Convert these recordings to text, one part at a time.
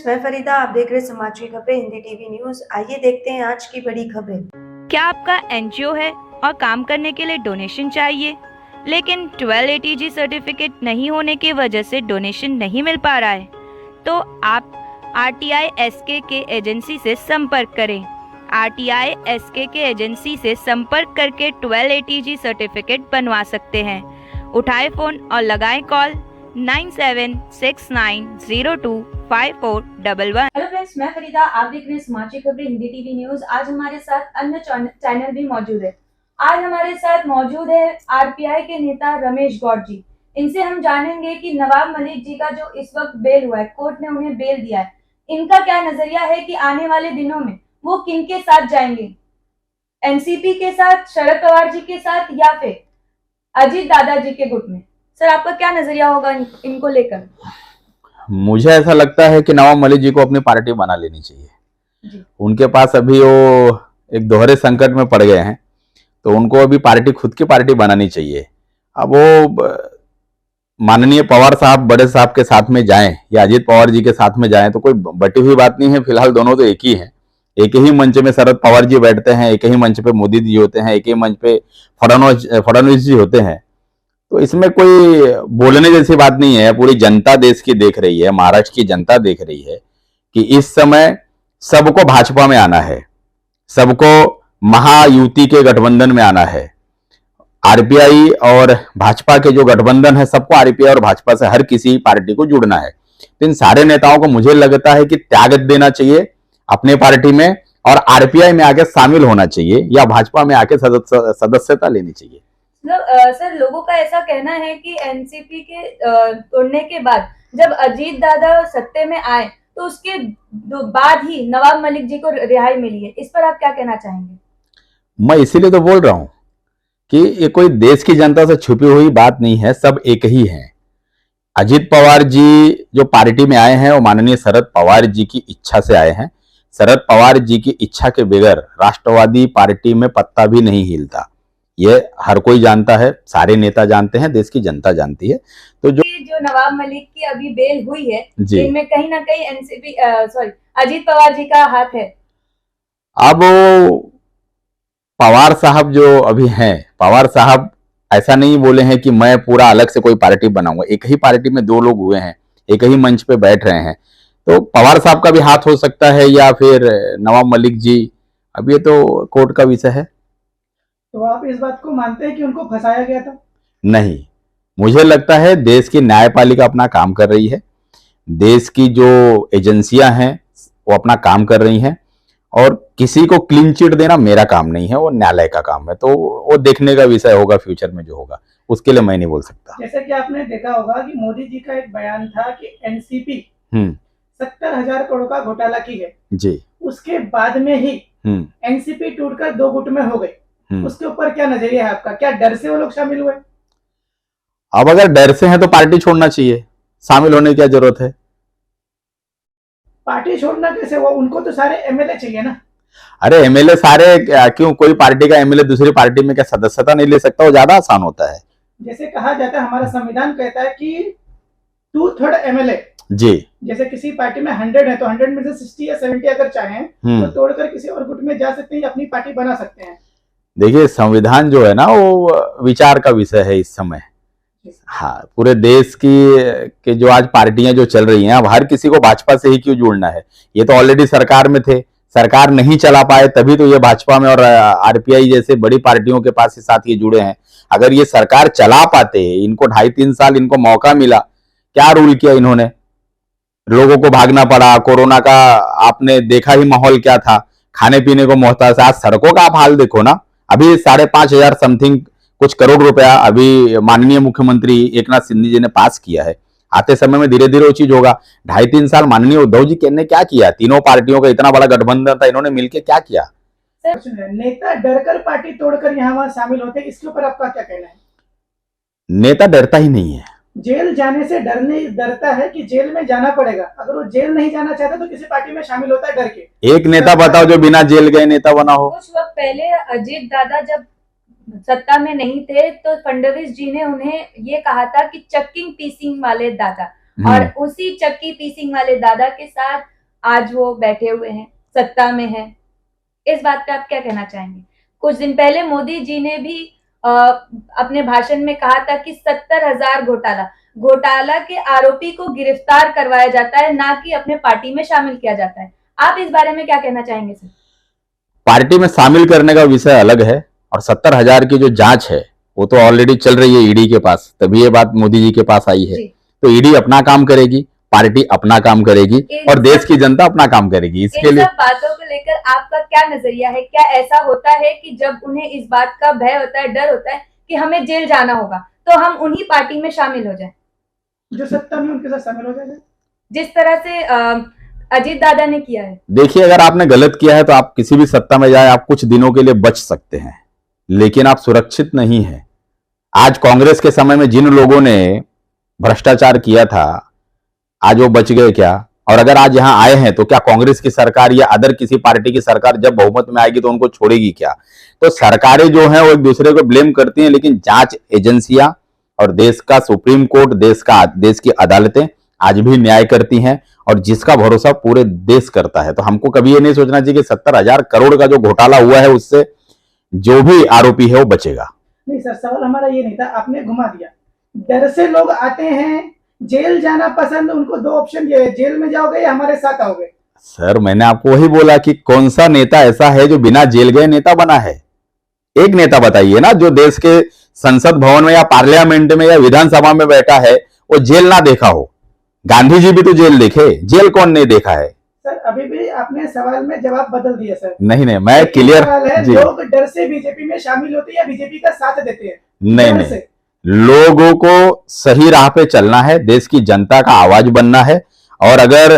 मैं फरीदा, आप देख रहे हैं समाज की खबरें हिंदी टीवी न्यूज। आइए देखते हैं आज की बड़ी खबरें। क्या आपका एनजीओ है और काम करने के लिए डोनेशन चाहिए, लेकिन 12 ATG सर्टिफिकेट नहीं होने की वजह से डोनेशन नहीं मिल पा रहा है? तो आप RTI SK के एजेंसी से संपर्क करें। RTI SK के एजेंसी से संपर्क करके 12 ATG सर्टिफिकेट बनवा सकते हैं। उठाए फ़ोन और लगाएं कॉल 9769025411। हेलो फ्रेंड्स, मैं फरीदा, आप देख रहे हैं समाज की खबरें हिंदी टीवी न्यूज। आज हमारे साथ अन्य चैनल भी मौजूद है। आज हमारे साथ मौजूद है आरपीआई के नेता रमेश गौड़ जी। इनसे हम जानेंगे कि नवाब मलिक जी का जो इस वक्त बेल हुआ है, कोर्ट ने उन्हें बेल दिया है, इनका क्या नजरिया है कि आने वाले दिनों में वो किन के साथ जाएंगे, एनसीपी के साथ, शरद पवार जी के साथ, या फिर अजीत दादा जी के गुट में। सर, आपका क्या नजरिया होगा इनको लेकर? मुझे ऐसा लगता है कि नवाब मलिक जी को अपनी पार्टी बना लेनी चाहिए जी। उनके पास अभी वो एक दोहरे संकट में पड़ गए हैं, तो उनको अभी पार्टी, खुद की पार्टी बनानी चाहिए। अब वो माननीय पवार साहब, बड़े साहब के साथ में जाएं या अजीत पवार जी के साथ में जाएं तो कोई बटी हुई बात नहीं है। फिलहाल दोनों तो एक ही हैं। एक ही मंच में शरद पवार जी बैठते हैं, एक ही मंच पे मोदी जी होते हैं, एक ही मंच पे फडणवीस जी होते हैं। तो इसमें कोई बोलने जैसी बात नहीं है। पूरी जनता देश की देख रही है, महाराष्ट्र की जनता देख रही है कि इस समय सबको भाजपा में आना है, सबको महायुति के गठबंधन में आना है। आरपीआई और भाजपा के जो गठबंधन है, सबको आरपीआई और भाजपा से हर किसी पार्टी को जुड़ना है। तो इन सारे नेताओं को मुझे लगता है कि त्याग देना चाहिए अपने पार्टी में और आरपीआई में आके शामिल होना चाहिए या भाजपा में आके सदस्यता लेनी चाहिए। सर, लोगों का ऐसा कहना है कि एनसीपी के तोड़ने के बाद जब अजीत दादा सत्ते में आए तो उसके बाद ही नवाब मलिक जी को रिहाई मिली है। इस पर आप क्या कहना चाहेंगे? मैं इसीलिए तो बोल रहा हूं कि ये कोई देश की जनता से छुपी हुई बात नहीं है, सब एक ही हैं। अजीत पवार जी जो पार्टी में आए हैं वो माननीय शरद पवार जी की इच्छा से आए हैं। शरद पवार जी की इच्छा के बगैर राष्ट्रवादी पार्टी में पत्ता भी नहीं हिलता, ये हर कोई जानता है, सारे नेता जानते हैं, देश की जनता जानती है। तो जो नवाब मलिक की अभी बेल हुई है, इनमें कहीं ना कहीं एनसीपी अजीत पवार जी का हाथ है। अब पवार साहब जो अभी हैं, पवार साहब ऐसा नहीं बोले हैं कि मैं पूरा अलग से कोई पार्टी बनाऊंगा। एक ही पार्टी में दो लोग हुए हैं, एक ही मंच पे बैठ रहे हैं, तो पवार साहब का भी हाथ हो सकता है या फिर नवाब मलिक जी। अब ये तो कोर्ट का विषय है। तो आप इस बात को मानते हैं कि उनको फंसाया गया था? नहीं, मुझे लगता है देश की न्यायपालिका अपना काम कर रही है, देश की जो एजेंसियां हैं वो अपना काम कर रही हैं, और किसी को क्लीन चिट देना मेरा काम नहीं है, वो न्यायालय का काम है। तो वो देखने का विषय होगा फ्यूचर में जो होगा, उसके लिए मैं नहीं बोल सकता। जैसे कि आपने देखा होगा कि मोदी जी का एक बयान था कि एनसीपी 70,000 करोड़ का घोटाला की है जी। उसके बाद में ही एनसीपी टूटकर दो गुट में हो गई। उसके ऊपर क्या नजरिया है आपका? क्या डर से वो लोग शामिल हुए? अब अगर डर से हैं तो पार्टी छोड़ना चाहिए, शामिल होने की क्या जरूरत है? पार्टी छोड़ना कैसे? वो उनको तो सारे एमएलए चाहिए ना। अरे एमएलए सारे क्यों? कोई पार्टी का एमएलए दूसरी पार्टी में क्या सदस्यता नहीं ले सकता? वो ज्यादा आसान होता है। जैसे कहा जाता है, हमारा संविधान कहता है कि 2/3 एमएलए जी। जैसे किसी पार्टी में 100 है तो 100 में से 60 या 70 अगर चाहें तो तोड़कर किसी और गुट में जा सकते हैं, अपनी पार्टी बना सकते हैं। देखिए, संविधान जो है ना वो विचार का विषय है इस समय। हाँ, पूरे देश की जो आज पार्टियां जो चल रही हैं, अब हर किसी को भाजपा से ही क्यों जुड़ना है? ये तो ऑलरेडी सरकार में थे, सरकार नहीं चला पाए तभी तो ये भाजपा में और आरपीआई जैसे बड़ी पार्टियों के पास साथ ये जुड़े हैं। अगर ये सरकार चला पाते, इनको 2.5-3 साल इनको मौका मिला, क्या रूल किया इन्होंने? लोगों को भागना पड़ा, कोरोना का आपने देखा ही माहौल क्या था, खाने पीने को मोहताज। आज सड़कों का आप हाल देखो ना, अभी 5,500 समथिंग कुछ करोड़ रुपया अभी माननीय मुख्यमंत्री एकनाथ शिंदे जी ने पास किया है। आते समय में धीरे धीरे वो चीज होगा। 2.5-3 साल माननीय उद्धव जी ने क्या किया? तीनों पार्टियों का इतना बड़ा गठबंधन था, इन्होंने मिलकर क्या किया? नेता डरकर पार्टी तोड़कर यहाँ वहां शामिल होते, इसके ऊपर आपका क्या कहना है? नेता डरता ही नहीं है। जेल जाने से डरता है कि जेल में जाना पड़ेगा। अगर वो जेल नहीं जाना चाहता तो किसी पार्टी में शामिल होता है डर के। एक नेता बताओ जो बिना जेल गए नेता बना हो। कुछ वक्त पहले अजीत दादा जब सत्ता में नहीं थे तो फडणवीस जी ने उन्हें ये कहा था कि चक्किंग पीसिंग वाले दादा, और उसी चक्की पीसिंग वाले दादा के साथ आज वो बैठे हुए हैं, सत्ता में हैं। इस बात पे आप क्या कहना चाहेंगे? कुछ दिन पहले मोदी जी ने भी अपने भाषण में कहा था कि 70,000 घोटाला के आरोपी को गिरफ्तार करवाया जाता है, ना कि अपने पार्टी में शामिल किया जाता है। आप इस बारे में क्या कहना चाहेंगे सर? पार्टी में शामिल करने का विषय अलग है, और 70,000 की जो जांच है वो तो ऑलरेडी चल रही है ईडी के पास, तभी ये बात मोदी जी के पास आई है। तो ईडी अपना काम करेगी, पार्टी अपना काम करेगी, और देश की जनता अपना काम करेगी। इसके लिए सब बातों को लेकर आपका क्या नजरिया है? क्या ऐसा होता है कि जब उन्हें इस बात का भय होता है, डर होता है कि हमें जेल जाना होगा, तो हम उन्हीं पार्टी में शामिल हो जाएं, जो सत्ता में उनके साथ शामिल हो जाएंगे, जिस तरह से अजीत दादा ने किया है? देखिए, अगर आपने गलत किया है तो आप किसी भी सत्ता में जाए, आप कुछ दिनों के लिए बच सकते हैं, लेकिन आप सुरक्षित नहीं है। आज कांग्रेस के समय में जिन लोगों ने भ्रष्टाचार किया था, आज वो बच गए क्या? और अगर आज यहां आए हैं तो क्या कांग्रेस की सरकार या अदर किसी पार्टी की सरकार जब बहुमत में आएगी तो उनको छोड़ेगी क्या? तो सरकारें जो हैं वो एक दूसरे को ब्लेम करती हैं, लेकिन जांच एजेंसियां और देश का सुप्रीम कोर्ट, देश की अदालतें आज भी न्याय करती हैं, और जिसका भरोसा पूरे देश करता है। तो हमको कभी ये नहीं सोचना चाहिए कि 70,000 करोड़ का जो घोटाला हुआ है उससे जो भी आरोपी है वो बचेगा। नहीं सर, सवाल हमारा ये नहीं था, आपने घुमा दिया। डर से लोग आते हैं, जेल जाना पसंद, उनको दो ऑप्शन ये है, जेल में जाओगे या हमारे साथ आओगे। सर, मैंने आपको वही बोला कि कौन सा नेता ऐसा है जो बिना जेल गए नेता बना है? एक नेता बताइए ना जो देश के संसद भवन में या पार्लियामेंट में या विधानसभा में बैठा है वो जेल ना देखा हो। गांधी जी भी तो जेल देखे, जेल कौन नहीं देखा है? सर, अभी भी आपने सवाल में जवाब बदल दिया सर। नहीं, मैं क्लियर जी। लोग डर से बीजेपी में शामिल होते हैं या बीजेपी का साथ देते हैं? नहीं, लोगों को सही राह पे चलना है, देश की जनता का आवाज बनना है, और अगर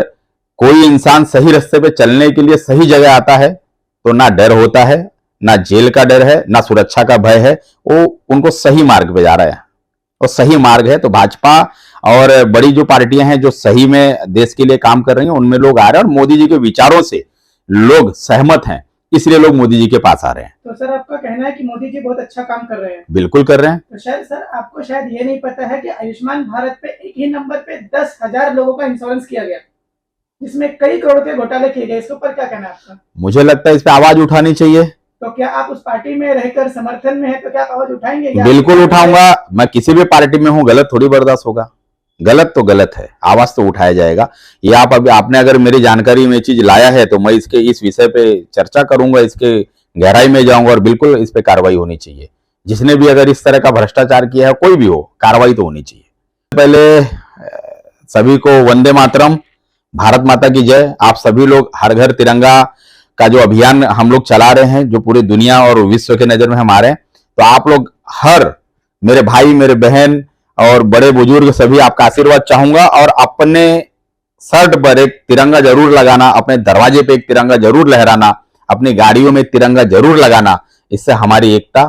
कोई इंसान सही रास्ते पे चलने के लिए सही जगह आता है तो ना डर होता है, ना जेल का डर है, ना सुरक्षा का भय है, वो उनको सही मार्ग पे जा रहा है, और सही मार्ग है। तो भाजपा और बड़ी जो पार्टियां हैं जो सही में देश के लिए काम कर रही हैं उनमें लोग आ रहे हैं, और मोदी जी के विचारों से लोग सहमत हैं, इसलिए लोग मोदी जी के पास आ रहे हैं। तो सर, आपका कहना है कि मोदी जी बहुत अच्छा काम कर रहे हैं? बिल्कुल कर रहे हैं। तो शायद सर, आपको शायद ये नहीं पता है कि आयुष्मान भारत पे एक ही नंबर पे 10,000 लोगों का इंश्योरेंस किया गया, जिसमें कई करोड़ के घोटाले किए गए। इसके ऊपर क्या कहना है आपका? मुझे लगता है इस पे आवाज उठानी चाहिए। तो क्या आप उस पार्टी में रहकर समर्थन में है, तो क्या आप आवाज उठाएंगे? बिल्कुल उठाऊंगा। मैं किसी भी पार्टी में हूं, गलत थोड़ी बर्दाश्त होगा। गलत तो गलत है, आवाज तो उठाया जाएगा। ये आपने अगर मेरी जानकारी में चीज लाया है तो मैं इस विषय पे चर्चा करूंगा, इसके गहराई में जाऊंगा, और बिल्कुल इस पे कार्रवाई होनी चाहिए। जिसने भी अगर इस तरह का भ्रष्टाचार किया है, कोई भी हो, कार्रवाई तो होनी चाहिए। पहले सभी को वंदे मातरम, भारत माता की जय। आप सभी लोग हर घर तिरंगा का जो अभियान हम लोग चला रहे हैं, जो पूरी दुनिया और विश्व के नजर में हम आ रहे हैं, तो आप लोग मेरे भाई, मेरे बहन और बड़े बुजुर्ग सभी आपका आशीर्वाद चाहूंगा, और अपने शर्ट पर एक तिरंगा जरूर लगाना, अपने दरवाजे पे एक तिरंगा जरूर लहराना, अपनी गाड़ियों में तिरंगा जरूर लगाना। इससे हमारी एकता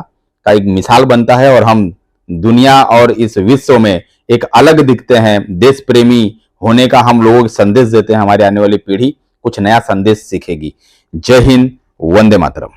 का एक मिसाल बनता है, और हम दुनिया और इस विश्व में एक अलग दिखते हैं। देश प्रेमी होने का हम लोगों को संदेश देते हैं। हमारी आने वाली पीढ़ी कुछ नया संदेश सीखेगी। जय हिंद, वंदे मातरम।